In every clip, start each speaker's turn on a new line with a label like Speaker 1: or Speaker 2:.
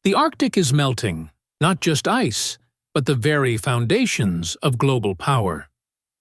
Speaker 1: The Arctic is melting, not just ice, but the very foundations of global power.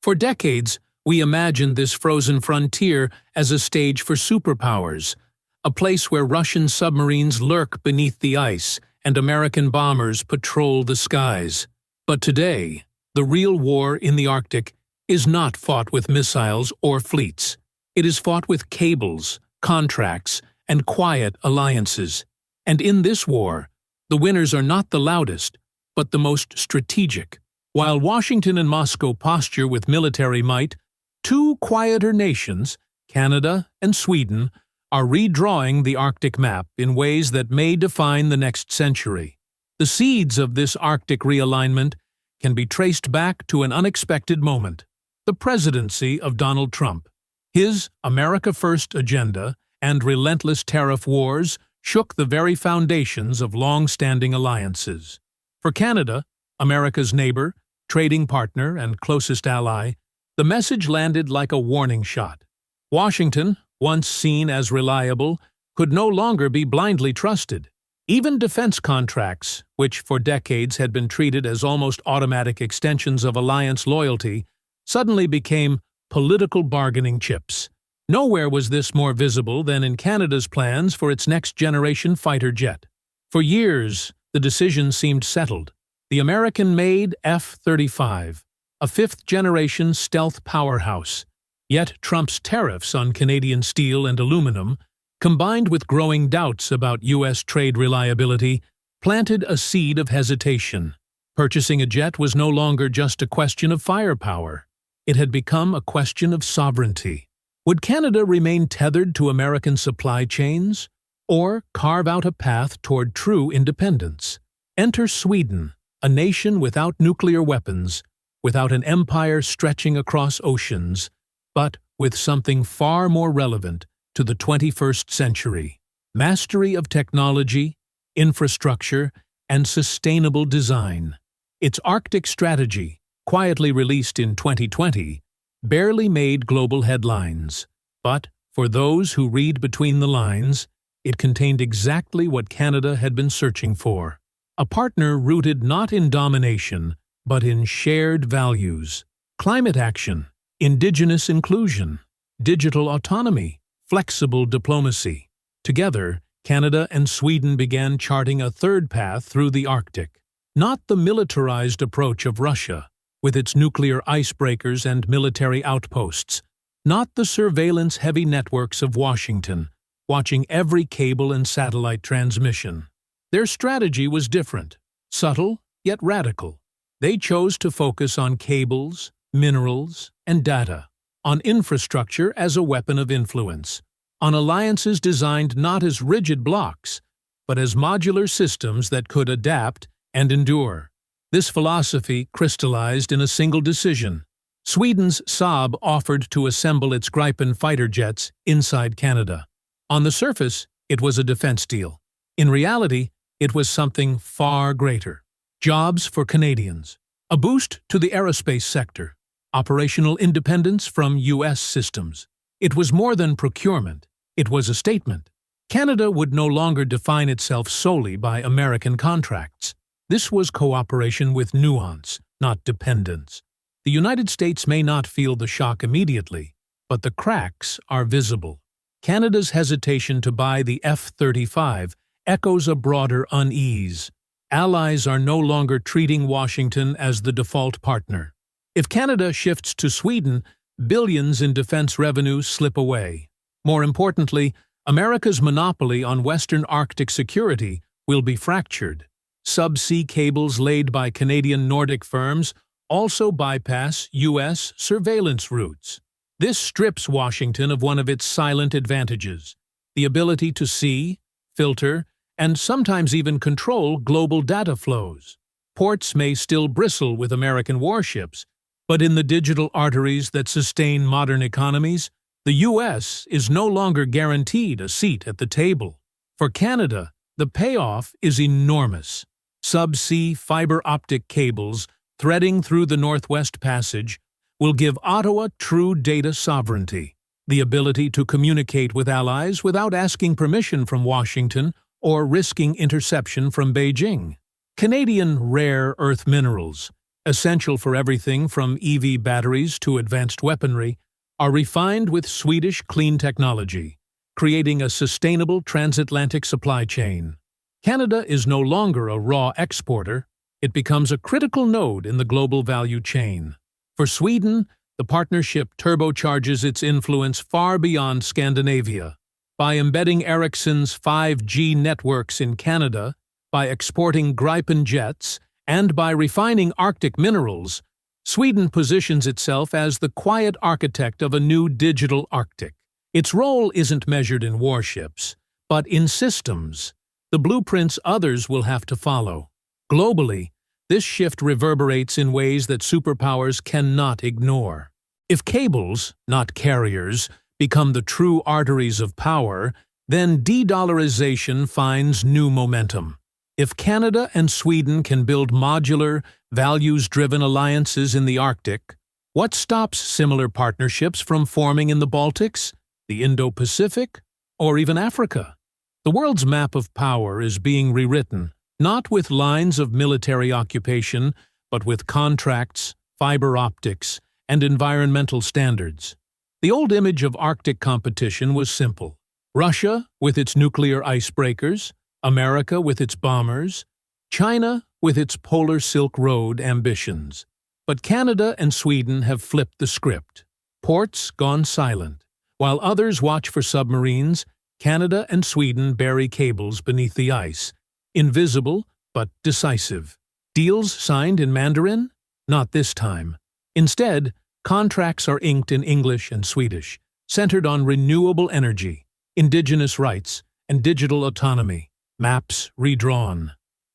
Speaker 1: For decades, we imagined this frozen frontier as a stage for superpowers, a place where Russian submarines lurk beneath the ice and American bombers patrol the skies. But today, the real war in the Arctic is not fought with missiles or fleets. It is fought with cables, contracts, and quiet alliances. And in this war, the winners are not the loudest, but the most strategic. While Washington and Moscow posture with military might, two quieter nations, Canada and Sweden, are redrawing the Arctic map in ways that may define the next century. The seeds of this Arctic realignment can be traced back to an unexpected moment: the presidency of Donald Trump. His America First agenda and relentless tariff wars shook the very foundations of long-standing alliances. For Canada, America's neighbor, trading partner, and closest ally, the message landed like a warning shot. Washington, once seen as reliable, could no longer be blindly trusted. Even defense contracts, which for decades had been treated as almost automatic extensions of alliance loyalty, suddenly became political bargaining chips. Nowhere was this more visible than in Canada's plans for its next-generation fighter jet. For years, the decision seemed settled. The American-made F-35, a fifth-generation stealth powerhouse. Yet Trump's tariffs on Canadian steel and aluminum, combined with growing doubts about U.S. trade reliability, planted a seed of hesitation. Purchasing a jet was no longer just a question of firepower. It had become a question of sovereignty. Would Canada remain tethered to American supply chains, or carve out a path toward true independence? Enter Sweden, a nation without nuclear weapons, without an empire stretching across oceans, but with something far more relevant to the 21st century: mastery of technology, infrastructure, and sustainable design. Its Arctic strategy, quietly released in 2020, barely made global headlines. But, for those who read between the lines, it contained exactly what Canada had been searching for: a partner rooted not in domination, but in shared values: climate action, Indigenous inclusion, digital autonomy, flexible diplomacy. Together, Canada and Sweden began charting a third path through the Arctic. Not the militarized approach of Russia, with its nuclear icebreakers and military outposts. Not the surveillance-heavy networks of Washington, watching every cable and satellite transmission. Their strategy was different, subtle yet radical. They chose to focus on cables, minerals, and data, on infrastructure as a weapon of influence, on alliances designed not as rigid blocks, but as modular systems that could adapt and endure. This philosophy crystallized in a single decision. Sweden's Saab offered to assemble its Gripen fighter jets inside Canada. On the surface, it was a defense deal. In reality, it was something far greater: jobs for Canadians, a boost to the aerospace sector, operational independence from U.S. systems. It was more than procurement. It was a statement. Canada would no longer define itself solely by American contracts. This was cooperation with nuance, not dependence. The United States may not feel the shock immediately, but the cracks are visible. Canada's hesitation to buy the F-35 echoes a broader unease. Allies are no longer treating Washington as the default partner. If Canada shifts to Sweden, billions in defense revenue slip away. More importantly, America's monopoly on Western Arctic security will be fractured. Subsea cables laid by Canadian Nordic firms also bypass U.S. surveillance routes. This strips Washington of one of its silent advantages: the ability to see, filter, and sometimes even control global data flows. Ports may still bristle with American warships, but in the digital arteries that sustain modern economies, the U.S. is no longer guaranteed a seat at the table. For Canada, the payoff is enormous. Subsea fiber optic cables threading through the Northwest Passage will give Ottawa true data sovereignty, the ability to communicate with allies without asking permission from Washington or risking interception from Beijing. Canadian rare earth minerals, essential for everything from EV batteries to advanced weaponry, are refined with Swedish clean technology, creating a sustainable transatlantic supply chain. Canada is no longer a raw exporter, it becomes a critical node in the global value chain. For Sweden, the partnership turbocharges its influence far beyond Scandinavia. By embedding Ericsson's 5G networks in Canada, by exporting Gripen jets, and by refining Arctic minerals, Sweden positions itself as the quiet architect of a new digital Arctic. Its role isn't measured in warships, but in systems, the blueprints others will have to follow. Globally, this shift reverberates in ways that superpowers cannot ignore. If cables, not carriers, become the true arteries of power, then de-dollarization finds new momentum. If Canada and Sweden can build modular, values-driven alliances in the Arctic, what stops similar partnerships from forming in the Baltics, the Indo-Pacific, or even Africa? The world's map of power is being rewritten, not with lines of military occupation, but with contracts, fiber optics, and environmental standards. The old image of Arctic competition was simple. Russia with its nuclear icebreakers, America with its bombers, China with its Polar Silk Road ambitions. But Canada and Sweden have flipped the script. Ports gone silent. While others watch for submarines, Canada and Sweden bury cables beneath the ice. Invisible, but decisive. Deals signed in Mandarin? Not this time. Instead, contracts are inked in English and Swedish, centered on renewable energy, indigenous rights, and digital autonomy. Maps redrawn.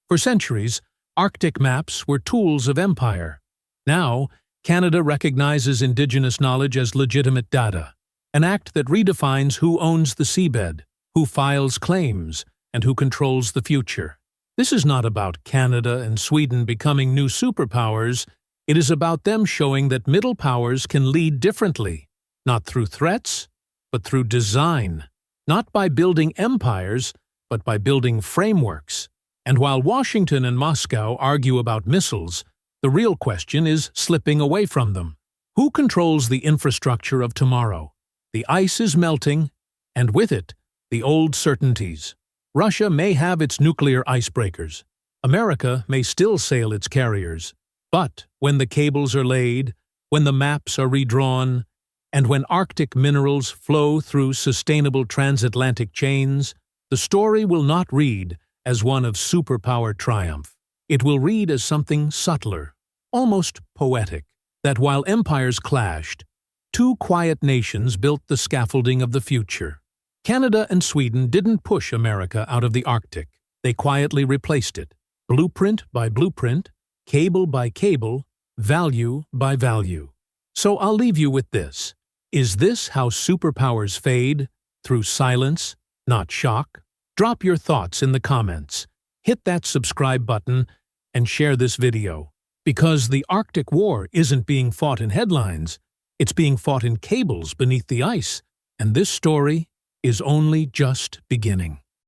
Speaker 1: For centuries, Arctic maps were tools of empire. Now, Canada recognizes indigenous knowledge as legitimate data, an act that redefines who owns the seabed, who files claims, and who controls the future. This is not about Canada and Sweden becoming new superpowers. It is about them showing that middle powers can lead differently, not through threats, but through design, not by building empires, but by building frameworks. And while Washington and Moscow argue about missiles, the real question is slipping away from them. Who controls the infrastructure of tomorrow? The ice is melting, and with it, the old certainties. Russia may have its nuclear icebreakers. America may still sail its carriers. But when the cables are laid, when the maps are redrawn, and when Arctic minerals flow through sustainable transatlantic chains, the story will not read as one of superpower triumph. It will read as something subtler, almost poetic, that while empires clashed, two quiet nations built the scaffolding of the future. Canada and Sweden didn't push America out of the Arctic. They quietly replaced it, blueprint by blueprint, cable by cable, value by value. So I'll leave you with this. Is this how superpowers fade? Through silence, not shock? Drop your thoughts in the comments. Hit that subscribe button and share this video. Because the Arctic War isn't being fought in headlines, it's being fought in cables beneath the ice, and this story is only just beginning.